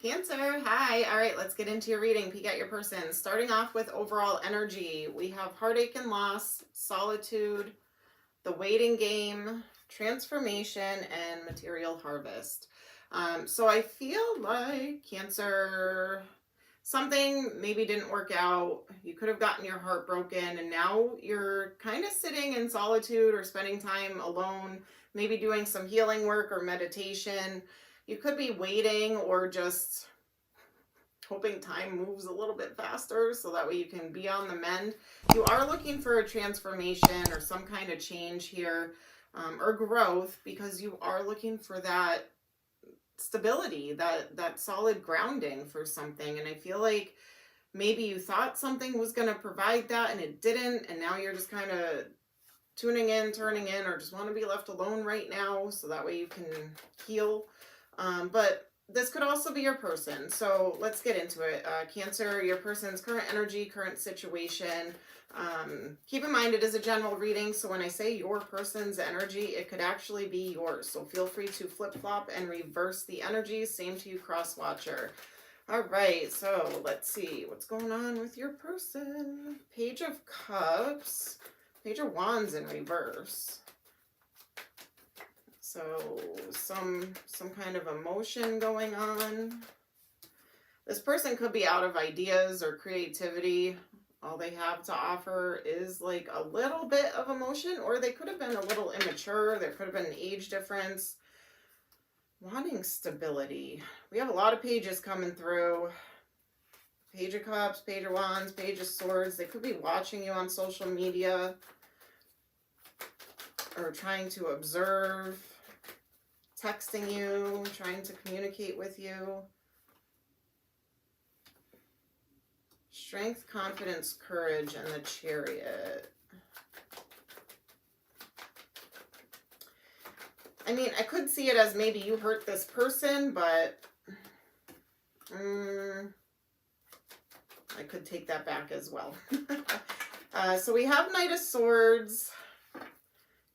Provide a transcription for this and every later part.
Cancer, hi. All right, let's get into your reading. Peek at your person. Starting off with overall energy, we have heartache and loss, solitude, the waiting game, transformation, and material harvest. So I feel like Cancer, something maybe didn't work out. You could have gotten your heart broken, and now you're kind of sitting in solitude or spending time alone, maybe doing some healing work or meditation. You could be waiting or just hoping time moves a little bit faster so that way you can be on the mend. You are looking for a transformation or some kind of change here, or growth, because you are looking for that stability, that solid grounding for something. And I feel like maybe you thought something was going to provide that and it didn't, and now you're just kind of tuning in, turning in, or just want to be left alone right now so that way you can heal. But this could also be your person. So let's get into it. Cancer, your person's current energy, current situation. Keep in mind it is a general reading, so when I say your person's energy, it could actually be yours. So feel free to flip-flop and reverse the energy. Same to you, cross-watcher. All right, so let's see what's going on with your person. Page of Cups, Page of Wands in reverse. So some kind of emotion going on. This person could be out of ideas or creativity. All they have to offer is like a little bit of emotion, or they could have been a little immature. There could have been an age difference. Wanting stability. We have a lot of pages coming through. Page of Cups, Page of Wands, Page of Swords. They could be watching you on social media or trying to observe, texting you, trying to communicate with you. Strength, confidence, courage, and the Chariot. I mean, I could see it as maybe you hurt this person, but I could take that back as well. So we have Knight of Swords,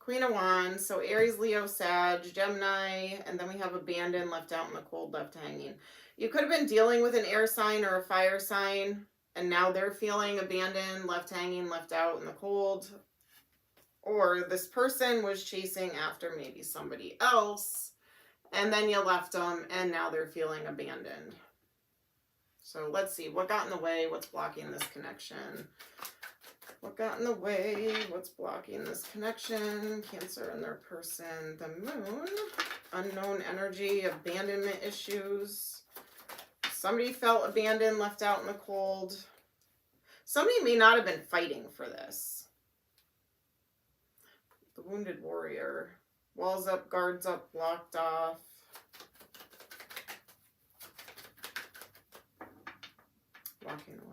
Queen of Wands, so Aries, Leo, Sag, Gemini, and then we have Abandoned, left out in the cold, left hanging. You could have been dealing with an air sign or a fire sign, and now they're feeling abandoned, left hanging, left out in the cold. Or this person was chasing after maybe somebody else, and then you left them, and now they're feeling abandoned. So let's see, what got in the way? What's blocking this connection? What got in the way? What's blocking this connection? Cancer and their person. The Moon. Unknown energy. Abandonment issues. Somebody felt abandoned, left out in the cold. Somebody may not have been fighting for this. The Wounded Warrior. Walls up, guards up, blocked off. Walking away.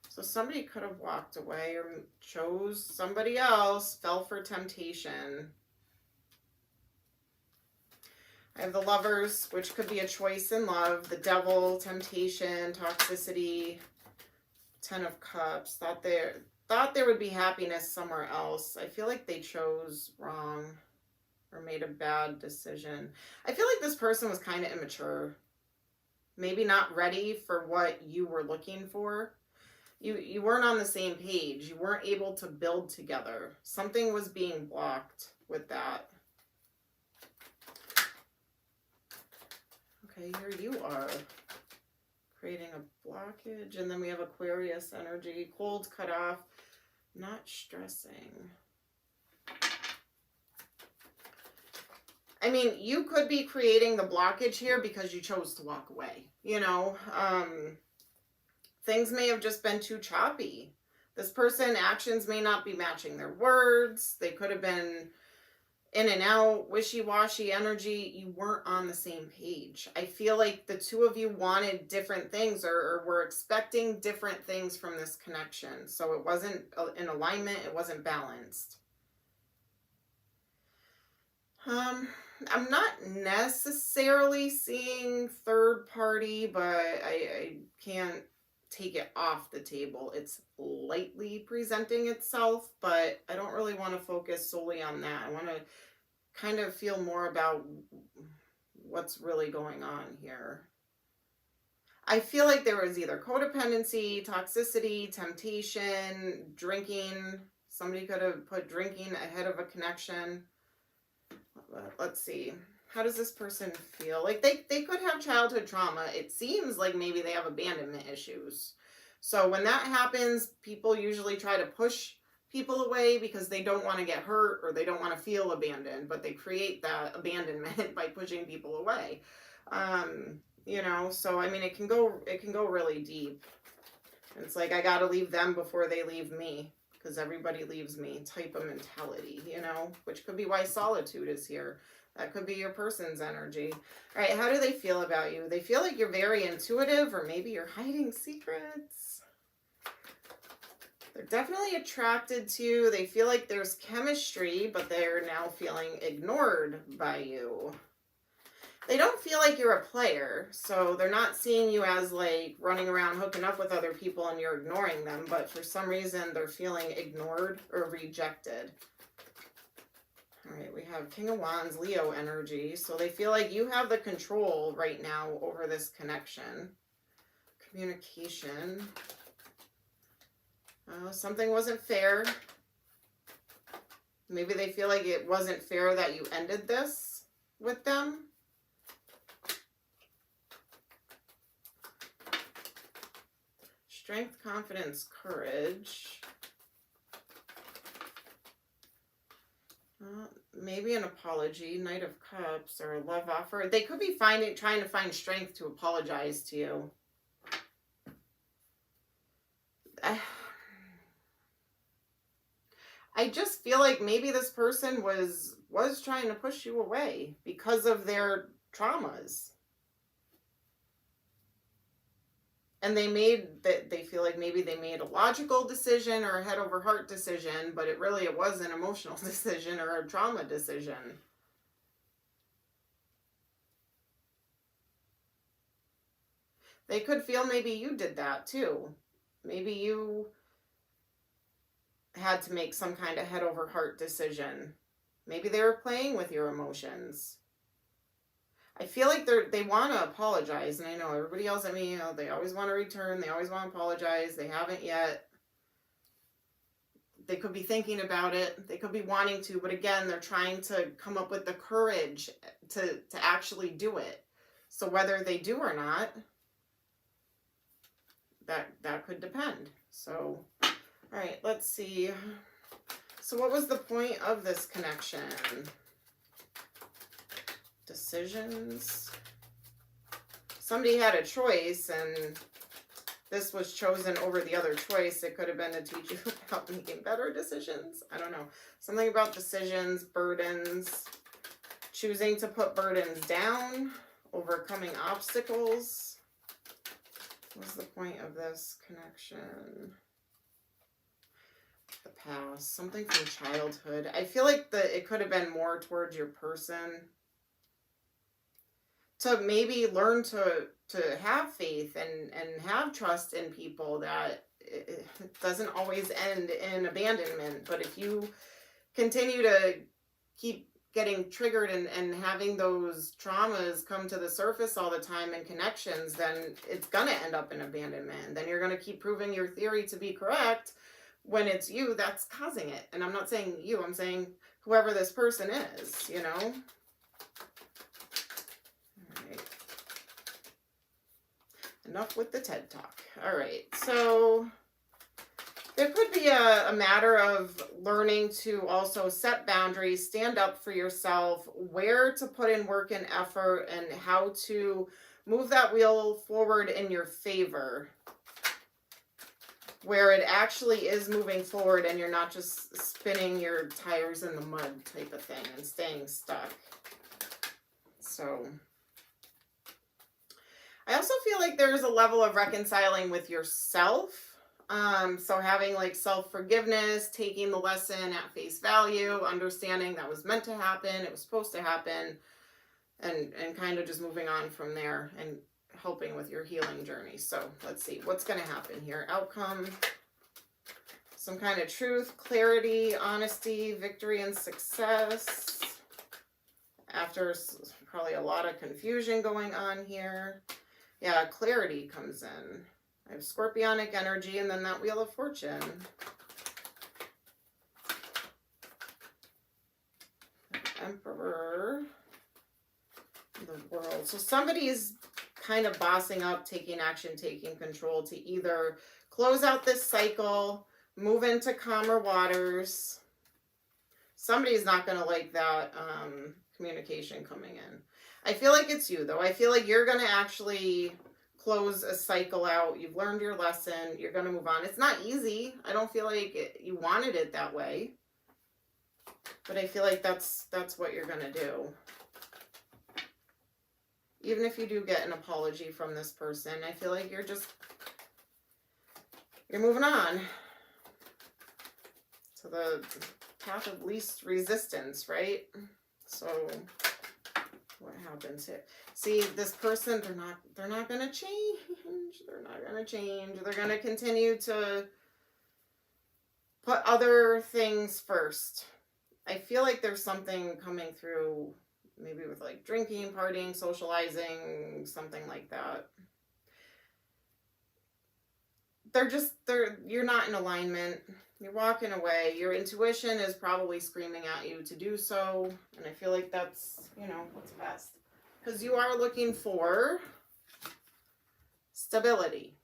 So somebody could have walked away or chose somebody else, fell for temptation. I have the Lovers, which could be a choice in love. The Devil, temptation, toxicity. Ten of Cups. Thought there would be happiness somewhere else. I feel like they chose wrong or made a bad decision. I feel like this person was kind of immature. Maybe not ready for what you were looking for. You weren't on the same page. You weren't able to build together. Something was being blocked with that. Okay, here you are. Creating a blockage. And then we have Aquarius energy. Cold, cut off. Not stressing. I mean, you could be creating the blockage here because you chose to walk away. You know, things may have just been too choppy. This person's actions may not be matching their words. They could have been in and out, wishy-washy energy. You weren't on the same page. I feel like the two of you wanted different things or were expecting different things from this connection. So it wasn't in alignment. It wasn't balanced. I'm not necessarily seeing third party, but I can't take it off the table. It's lightly presenting itself, but I don't really want to focus solely on that. I want to kind of feel more about what's really going on here. I feel like there was either codependency, toxicity, temptation, drinking. Somebody could have put drinking ahead of a connection. Let's see. How does this person feel? Like they could have childhood trauma. It seems like maybe they have abandonment issues. So when that happens, people usually try to push people away because they don't want to get hurt or they don't want to feel abandoned, but they create that abandonment by pushing people away. You know, so I mean, it can go really deep. It's like, I got to leave them before they leave me, because everybody leaves me type of mentality, you know, which could be why solitude is here. That could be your person's energy. All right, how do they feel about you? They feel like you're very intuitive, or maybe you're hiding secrets. They're definitely attracted to you. They feel like there's chemistry, but they're now feeling ignored by you. They don't feel like you're a player, so they're not seeing you as like running around hooking up with other people and you're ignoring them, but for some reason they're feeling ignored or rejected. All right, we have King of Wands, Leo energy, so they feel like you have the control right now over this connection. Communication. Something wasn't fair. Maybe they feel like it wasn't fair that you ended this with them. Strength, confidence, courage. Maybe an apology, Knight of Cups, or a love offer. They could be trying to find strength to apologize to you. I just feel like maybe this person was trying to push you away because of their traumas. And they feel like maybe they made a logical decision or a head over heart decision, but it was an emotional decision or a trauma decision. They could feel maybe you did that too. Maybe you had to make some kind of head over heart decision. Maybe they were playing with your emotions. I feel like they want to apologize, and I know everybody yells at me, you know, they always want to return, they always want to apologize, they haven't yet. They could be thinking about it, they could be wanting to, but again, they're trying to come up with the courage to actually do it. So whether they do or not, that could depend. So, all right, let's see. So what was the point of this connection? Decisions. Somebody had a choice and this was chosen over the other choice. It could have been to teach you about making better decisions. I don't know. Something about decisions, burdens, choosing to put burdens down, overcoming obstacles. What's the point of this connection? The past, something from childhood. I feel like it could have been more towards your person. To maybe learn to have faith and have trust in people, that it doesn't always end in abandonment. But if you continue to keep getting triggered and having those traumas come to the surface all the time in connections, then it's going to end up in abandonment. Then you're going to keep proving your theory to be correct when it's you that's causing it. And I'm not saying you, I'm saying whoever this person is, you know? Enough with the TED Talk. All right, so there could be a matter of learning to also set boundaries, stand up for yourself, where to put in work and effort, and how to move that wheel forward in your favor, where it actually is moving forward and you're not just spinning your tires in the mud type of thing and staying stuck. So I also feel like there's a level of reconciling with yourself. So having like self-forgiveness, taking the lesson at face value, understanding that was meant to happen, it was supposed to happen, and kind of just moving on from there and helping with your healing journey. So let's see what's going to happen here. Outcome, some kind of truth, clarity, honesty, victory, and success. after probably a lot of confusion going on here. Yeah, clarity comes in. I have scorpionic energy and then that Wheel of Fortune. Emperor. The World. So somebody's kind of bossing up, taking action, taking control to either close out this cycle, move into calmer waters. Somebody's not going to like that communication coming in. I feel like it's you, though. I feel like you're going to actually close a cycle out. You've learned your lesson. You're going to move on. It's not easy. I don't feel like you wanted it that way. But I feel like that's what you're going to do. Even if you do get an apology from this person, I feel like you're moving on to the path of least resistance, right? So what happens here? See, this person, they're not going to change. They're not going to change. They're going to continue to put other things first. I feel like there's something coming through, maybe with like drinking, partying, socializing, something like that. You're not in alignment. You're walking away. Your intuition is probably screaming at you to do so. And I feel like that's, what's best. Because you are looking for stability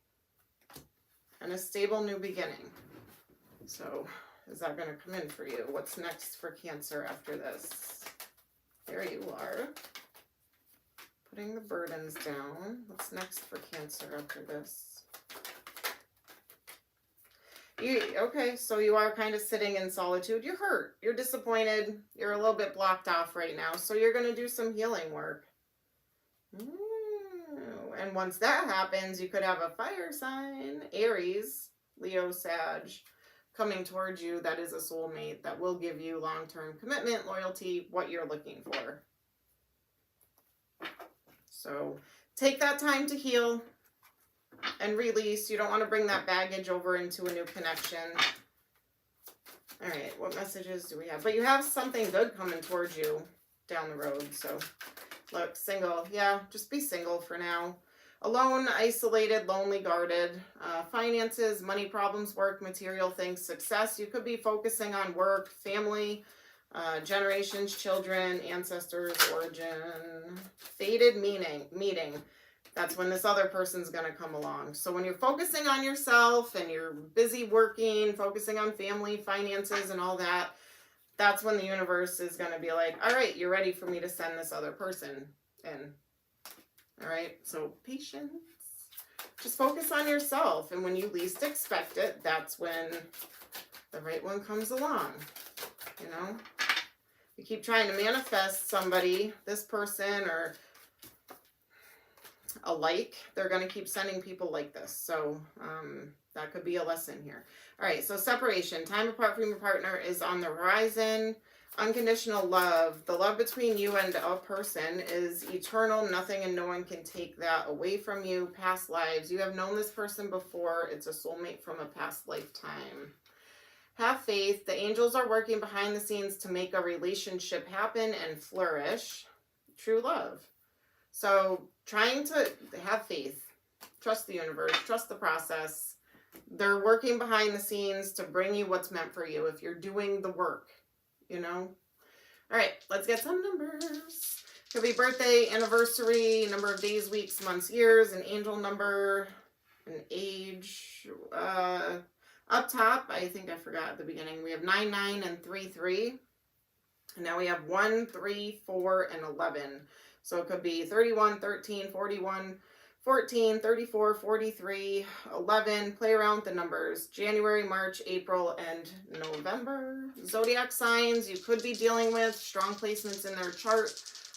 and a stable new beginning. So is that going to come in for you? What's next for Cancer after this? There you are. Putting the burdens down. What's next for Cancer after this? Okay, so you are kind of sitting in solitude. You're hurt. You're disappointed. You're a little bit blocked off right now. So you're going to do some healing work. And once that happens, you could have a fire sign, Aries, Leo, Sag, coming towards you that is a soulmate that will give you long-term commitment, loyalty, what you're looking for. So take that time to heal and release. You don't want to bring that baggage over into a new connection. All right, what messages do we have? But you have something good coming towards you down the road. So look, single. Yeah, just be single for now. Alone, isolated, lonely, guarded. Finances, money problems, work, material things, success. You could be focusing on work, family, generations, children, ancestors, origin. Fated meeting. That's when this other person's going to come along. So when you're focusing on yourself and you're busy working, focusing on family, finances, and all that, that's when the universe is going to be like, all right, you're ready for me to send this other person in. All right, so patience. Just focus on yourself. And when you least expect it, that's when the right one comes along. You keep trying to manifest somebody, this person, or alike, they're going to keep sending people like this. So that could be a lesson here. All right, so separation. Time apart from your partner is on the horizon. Unconditional love. The love between you and a person is eternal. Nothing and no one can take that away from you. Past lives. You have known this person before. It's a soulmate from a past lifetime. Have faith. The angels are working behind the scenes to make a relationship happen and flourish. True love. So trying to have faith. Trust the universe. Trust the process. They're working behind the scenes to bring you what's meant for you if you're doing the work. All right, let's get some numbers. Could be birthday, anniversary, number of days, weeks, months, years, an angel number, an age. Up top, I think I forgot at the beginning, we have 9, 9, and 3, 3. And now we have 1, 3, 4, and 11. So it could be 31, 13, 41, 14, 34, 43, 11. Play around with the numbers. January, March, April, and November. Zodiac signs you could be dealing with. Strong placements in their chart.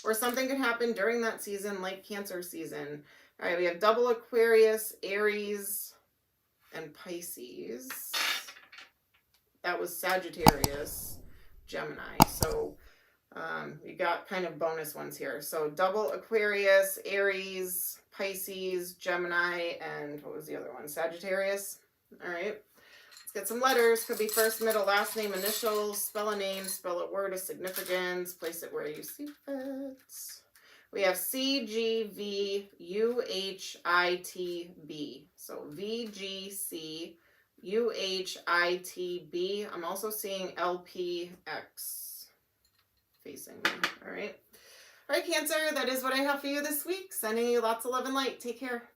Or something could happen during that season, like Cancer season. All right, we have double Aquarius, Aries, and Pisces. That was Sagittarius, Gemini. So you got kind of bonus ones here. So double Aquarius, Aries, Pisces, Gemini, and what was the other one? Sagittarius. All right. Let's get some letters. Could be first, middle, last name, initials. Spell a name, spell a word of significance. Place it where you see fit. We have CGVUHITB. So VGCUHITB. I'm also seeing LPX facing me. All right. All right, Cancer, that is what I have for you this week. Sending you lots of love and light. Take care.